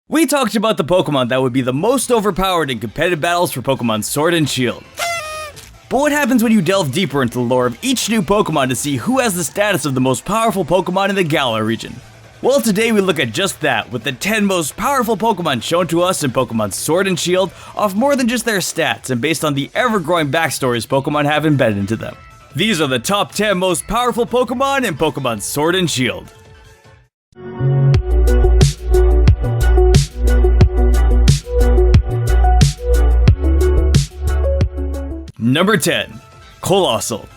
We talked about the Pokemon that would be the most overpowered in competitive battles for Pokemon Sword and Shield. But what happens when you delve deeper into the lore of each new Pokemon to see who has the status of the most powerful Pokemon in the Galar region? Well, today we look at just that, with the 10 most powerful Pokemon shown to us in Pokemon Sword and Shield off more than just their stats and based on the ever-growing backstories Pokemon have embedded into them. These are the top 10 most powerful Pokemon in Pokemon Sword and Shield. Number 10. Pokelawls.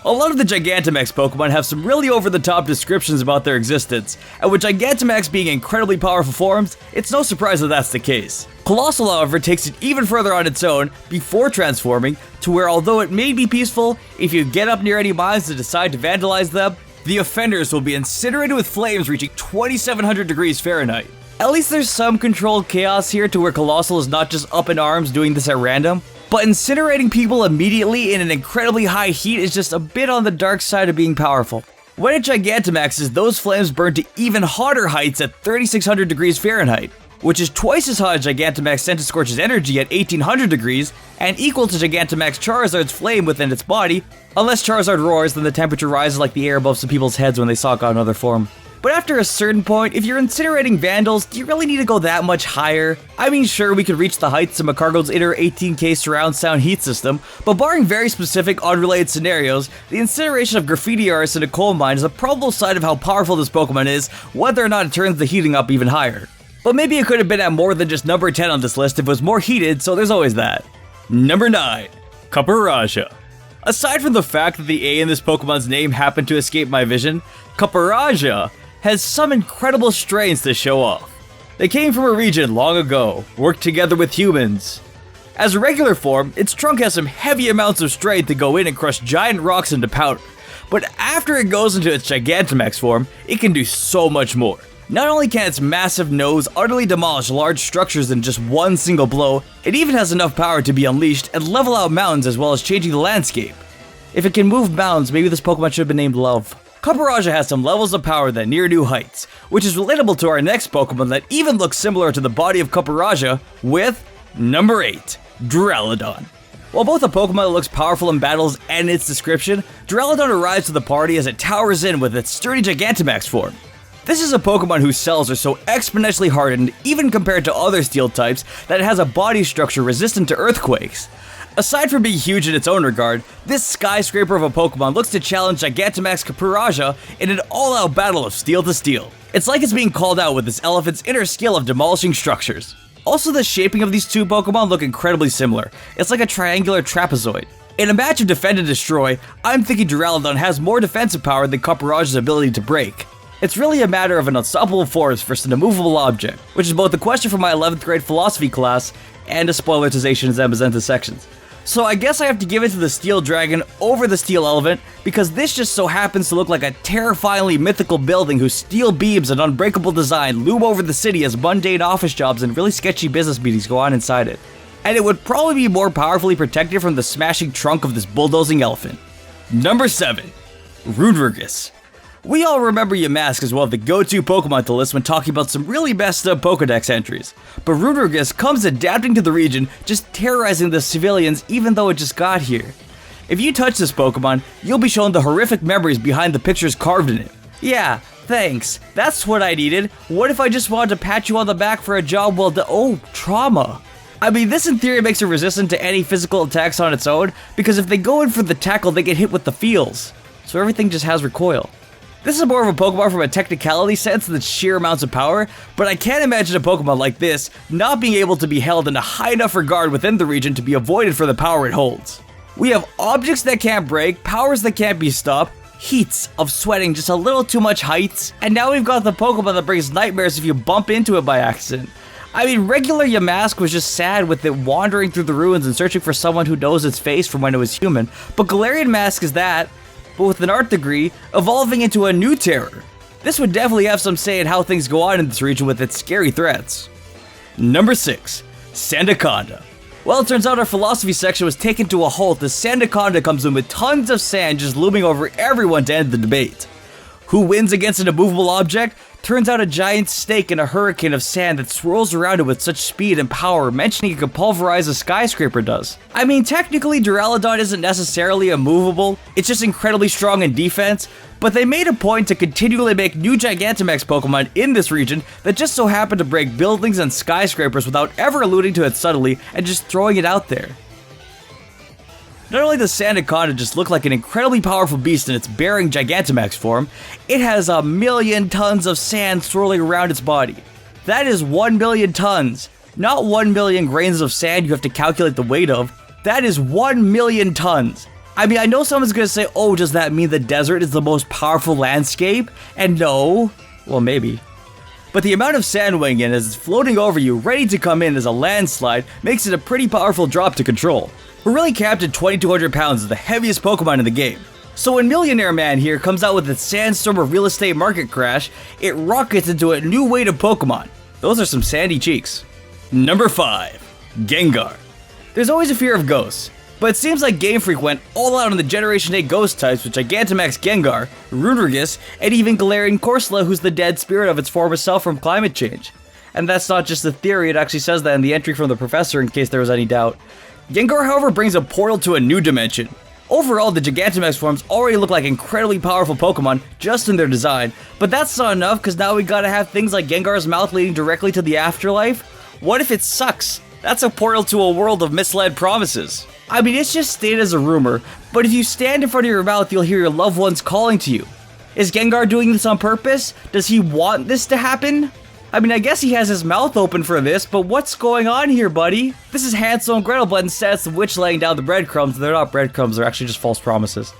A lot of the Gigantamax Pokemon have some really over-the-top descriptions about their existence, and with Gigantamax being incredibly powerful forms, it's no surprise that that's the case. Pokelawls, however, takes it even further on its own before transforming, to where although it may be peaceful, if you get up near any mines and decide to vandalize them, the offenders will be incinerated with flames reaching 2700 degrees Fahrenheit. At least there's some controlled chaos here to where Pokelawls is not just up in arms doing this at random. But incinerating people immediately in an incredibly high heat is just a bit on the dark side of being powerful. When it Gigantamaxes, those flames burn to even hotter heights at 3600 degrees Fahrenheit, which is twice as hot as Gigantamax Centiskorch's energy at 1800 degrees, and equal to Gigantamax Charizard's flame within its body. Unless Charizard roars, then the temperature rises like the air above some people's heads when they sock out another form. But after a certain point, if you're incinerating Vandals, do you really need to go that much higher? I mean, sure, we could reach the heights of Macargo's inner 18K surround sound heat system, but barring very specific, unrelated scenarios, the incineration of graffiti artists in a coal mine is a probable sign of how powerful this Pokemon is, whether or not it turns the heating up even higher. But maybe it could have been at more than just number 10 on this list if it was more heated, so there's always that. Number 9. Copperajah. Aside from the fact that the A in this Pokemon's name happened to escape my vision, Copperajah has some incredible strains to show off. They came from a region long ago, worked together with humans. As a regular form, its trunk has some heavy amounts of strength to go in and crush giant rocks into powder, but after it goes into its Gigantamax form, it can do so much more. Not only can its massive nose utterly demolish large structures in just one single blow, it even has enough power to be unleashed and level out mountains as well as changing the landscape. If it can move mountains, maybe this Pokemon should have been named Love. Copperajah has some levels of power that near new heights, which is relatable to our next Pokemon that even looks similar to the body of Copperajah with number 8, Duraludon. While both a Pokemon that looks powerful in battles and its description, Duraludon arrives to the party as it towers in with its sturdy Gigantamax form. This is a Pokemon whose cells are so exponentially hardened, even compared to other steel types, that it has a body structure resistant to earthquakes. Aside from being huge in its own regard, this skyscraper of a Pokemon looks to challenge Gigantamax Copperajah in an all-out battle of steel to steel. It's like it's being called out with this elephant's inner skill of demolishing structures. Also, the shaping of these two Pokemon look incredibly similar. It's like a triangular trapezoid. In a match of defend and destroy, I'm thinking Duraludon has more defensive power than Copperajah's ability to break. It's really a matter of an unstoppable force versus an immovable object, which is both a question for my 11th grade philosophy class and a spoilerization in Zamazenta sections. So I guess I have to give it to the Steel Dragon over the Steel Elephant, because this just so happens to look like a terrifyingly mythical building whose steel beams and unbreakable design loom over the city as mundane office jobs and really sketchy business meetings go on inside it. And it would probably be more powerfully protected from the smashing trunk of this bulldozing elephant. Number 7. Rudrungus. We all remember Yamask as one of the go-to Pokemon to list when talking about some really messed up Pokedex entries, but Rudrungus comes adapting to the region, just terrorizing the civilians even though it just got here. If you touch this Pokemon, you'll be shown the horrific memories behind the pictures carved in it. Yeah, thanks, that's what I needed. What if I just wanted to pat you on the back for a job well done? Oh, trauma. I mean, this in theory makes it resistant to any physical attacks on its own, because if they go in for the tackle, they get hit with the feels, so everything just has recoil. This is more of a Pokemon from a technicality sense than sheer amounts of power, but I can't imagine a Pokemon like this not being able to be held in a high enough regard within the region to be avoided for the power it holds. We have objects that can't break, powers that can't be stopped, heats of sweating just a little too much heights, and now we've got the Pokemon that brings nightmares if you bump into it by accident. I mean, regular Yamask was just sad with it wandering through the ruins and searching for someone who knows its face from when it was human, but Galarian Mask is that, but with an art degree, evolving into a new terror. This would definitely have some say in how things go on in this region with its scary threats. Number 6. Sandaconda. Well, it turns out our philosophy section was taken to a halt as Sandaconda comes in with tons of sand just looming over everyone to end the debate. Who wins against an immovable object? Turns out a giant snake in a hurricane of sand that swirls around it with such speed and power, mentioning it could pulverize a skyscraper does. I mean, technically Duraludon isn't necessarily immovable, it's just incredibly strong in defense, but they made a point to continually make new Gigantamax Pokemon in this region that just so happen to break buildings and skyscrapers without ever alluding to it subtly and just throwing it out there. Not only does Sandaconda just look like an incredibly powerful beast in its bearing Gigantamax form, it has 1,000,000 tons of sand swirling around its body. That is 1,000,000 tons, not 1,000,000 grains of sand you have to calculate the weight of. That is 1,000,000 tons. I mean, I know someone's gonna say, oh, does that mean the desert is the most powerful landscape? And no, well, maybe. But the amount of sand weighing in as it's floating over you, ready to come in as a landslide, makes it a pretty powerful drop to control. We're really capped at 2,200 pounds as the heaviest Pokemon in the game. So when Millionaire Man here comes out with its sandstorm of real estate market crash, it rockets into a new weight of Pokemon. Those are some sandy cheeks. Number 5. Gengar. There's always a fear of ghosts, but it seems like Game Freak went all out on the Generation 8 ghost types with Gigantamax Gengar, Runerigus, and even Galarian Corsola, who's the dead spirit of its former self from climate change. And that's not just a theory, it actually says that in the entry from the professor in case there was any doubt. Gengar, however, brings a portal to a new dimension. Overall, the Gigantamax forms already look like incredibly powerful Pokemon just in their design, but that's not enough because now we gotta have things like Gengar's mouth leading directly to the afterlife. What if it sucks? That's a portal to a world of misled promises. I mean, it's just stated as a rumor, but if you stand in front of your mouth, you'll hear your loved ones calling to you. Is Gengar doing this on purpose? Does he want this to happen? I mean, I guess he has his mouth open for this, but what's going on here, buddy? This is Hansel and Gretel, but instead it's the witch laying down the breadcrumbs. They're not breadcrumbs, they're actually just false promises.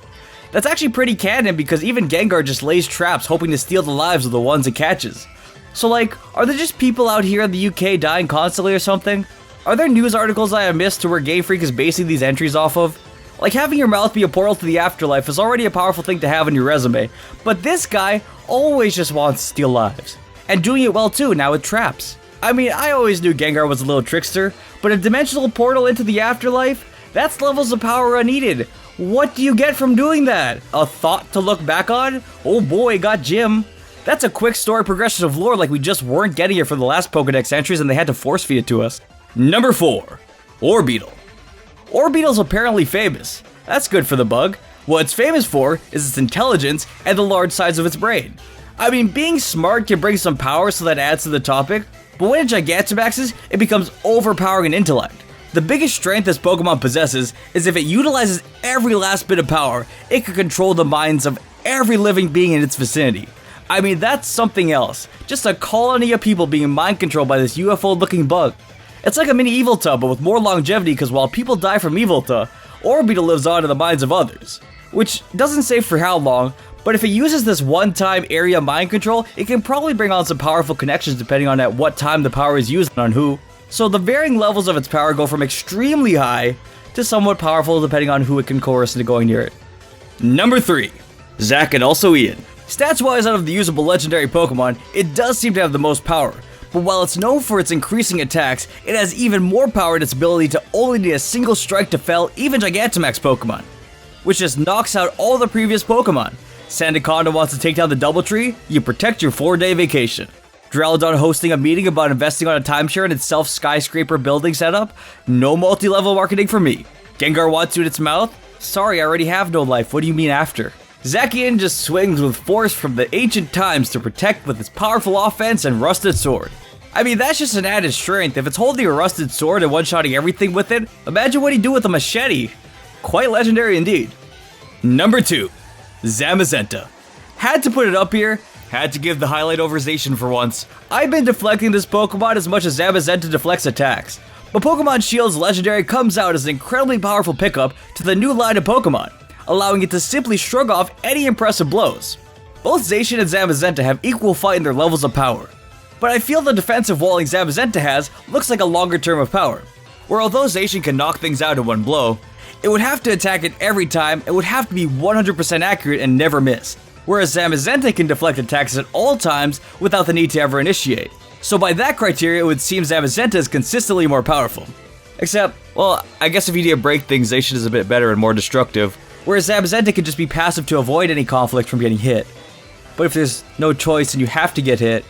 That's actually pretty canon because even Gengar just lays traps hoping to steal the lives of the ones it catches. So like, are there just people out here in the UK dying constantly or something? Are there news articles I have missed to where Game Freak is basing these entries off of? Like, having your mouth be a portal to the afterlife is already a powerful thing to have on your resume, but this guy always just wants to steal lives. And doing it well too, now with traps. I mean, I always knew Gengar was a little trickster, but a dimensional portal into the afterlife? That's levels of power unneeded. What do you get from doing that? A thought to look back on? Oh boy, got Jim. That's a quick story progression of lore like we just weren't getting it for the last Pokedex entries and they had to force feed it to us. Number 4. Orbeetle. Orbeetle's apparently famous. That's good for the bug. What it's famous for is its intelligence and the large size of its brain. I mean, being smart can bring some power, so that adds to the topic, but when it Gigantamaxes, it becomes overpowering in intellect. The biggest strength this Pokemon possesses is if it utilizes every last bit of power, it can control the minds of every living being in its vicinity. I mean, that's something else. Just a colony of people being mind controlled by this UFO-looking bug. It's like a mini Evilta, but with more longevity, because while people die from Evilta, Orbeetle lives on in the minds of others. Which doesn't say for how long, but if it uses this one-time area mind control, it can probably bring on some powerful connections depending on at what time the power is used and on who. So the varying levels of its power go from extremely high to somewhat powerful depending on who it can coerce into going near it. Number 3. Zac and also Ian. Stats-wise, out of the usable legendary Pokemon, it does seem to have the most power. But while it's known for its increasing attacks, it has even more power in its ability to only need a single strike to fell even Gigantamax Pokemon, which just knocks out all the previous Pokemon. Sandaconda wants to take down the Doubletree, you protect your 4-day vacation. Duraludon hosting a meeting about investing on a timeshare in its self-skyscraper building setup? No multi-level marketing for me. Gengar wants you in its mouth? Sorry, I already have no life, what do you mean after? Zacian just swings with force from the ancient times to protect with its powerful offense and rusted sword. I mean, that's just an added strength. If it's holding a rusted sword and one-shotting everything with it, imagine what he'd do with a machete. Quite legendary indeed. Number 2. Zamazenta. Had to put it up here, had to give the highlight over Zacian for once. I've been deflecting this Pokemon as much as Zamazenta deflects attacks, but Pokemon Shield's legendary comes out as an incredibly powerful pickup to the new line of Pokemon, allowing it to simply shrug off any impressive blows. Both Zacian and Zamazenta have equal fight in their levels of power, but I feel the defensive walling Zamazenta has looks like a longer term of power, where although Zacian can knock things out in one blow, it would have to attack it every time, it would have to be 100% accurate and never miss, whereas Zamazenta can deflect attacks at all times without the need to ever initiate. So by that criteria, it would seem Zamazenta is consistently more powerful. Except, well, I guess if you need to break things, Zacian is a bit better and more destructive, whereas Zamazenta can just be passive to avoid any conflict from getting hit. but if there's no choice and you have to get hit...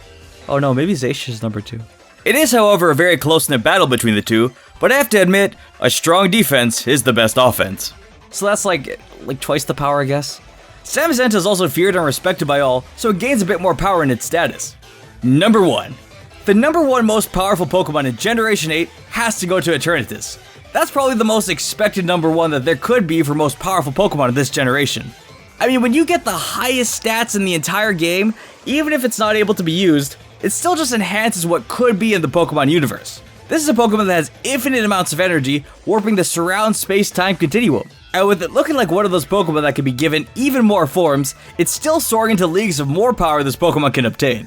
Oh no, maybe Zacia's number 2. It is, however, a very close-knit battle between the two, but I have to admit, a strong defense is the best offense. So that's like twice the power, I guess. Zamazenta is also feared and respected by all, so it gains a bit more power in its status. Number 1. The number 1 most powerful Pokemon in Generation 8 has to go to Eternatus. That's probably the most expected number 1 that there could be for most powerful Pokemon in this generation. I mean, when you get the highest stats in the entire game, even if it's not able to be used, it still just enhances what could be in the Pokemon universe. This is a Pokemon that has infinite amounts of energy, warping the surround space-time continuum. And with it looking like one of those Pokemon that can be given even more forms, it's still soaring into leagues of more power this Pokemon can obtain.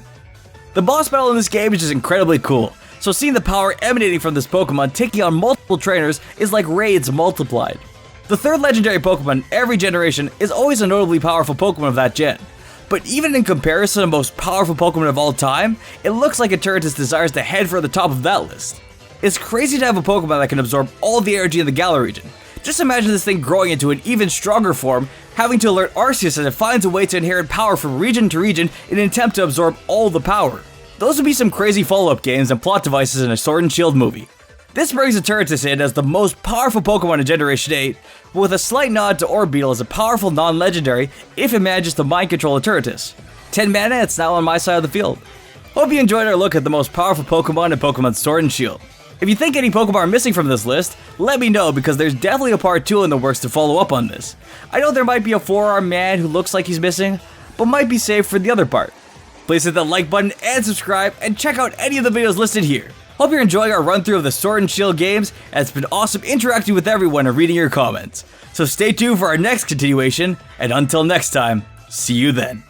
The boss battle in this game is just incredibly cool, so seeing the power emanating from this Pokemon taking on multiple trainers is like raids multiplied. The third legendary Pokemon in every generation is always a notably powerful Pokemon of that gen. But even in comparison to the most powerful Pokemon of all time, it looks like Eternatus desires to head for the top of that list. It's crazy to have a Pokemon that can absorb all the energy in the Galar region. Just imagine this thing growing into an even stronger form, having to alert Arceus as it finds a way to inherit power from region to region in an attempt to absorb all the power. Those would be some crazy follow-up games and plot devices in a Sword and Shield movie. This brings Eternatus in as the most powerful Pokemon in Generation 8, but with a slight nod to Orbeetle as a powerful non-legendary if it manages to mind control Eternatus. 10 mana, it's now on my side of the field. Hope you enjoyed our look at the most powerful Pokemon in Pokemon Sword and Shield. If you think any Pokemon are missing from this list, let me know because there's definitely a part 2 in the works to follow up on this. I know there might be a 4-armed man who looks like he's missing, but might be saved for the other part. Please hit that like button and subscribe and check out any of the videos listed here. Hope you're enjoying our run through of the Sword and Shield games, and it's been awesome interacting with everyone and reading your comments. So stay tuned for our next continuation, and until next time, see you then.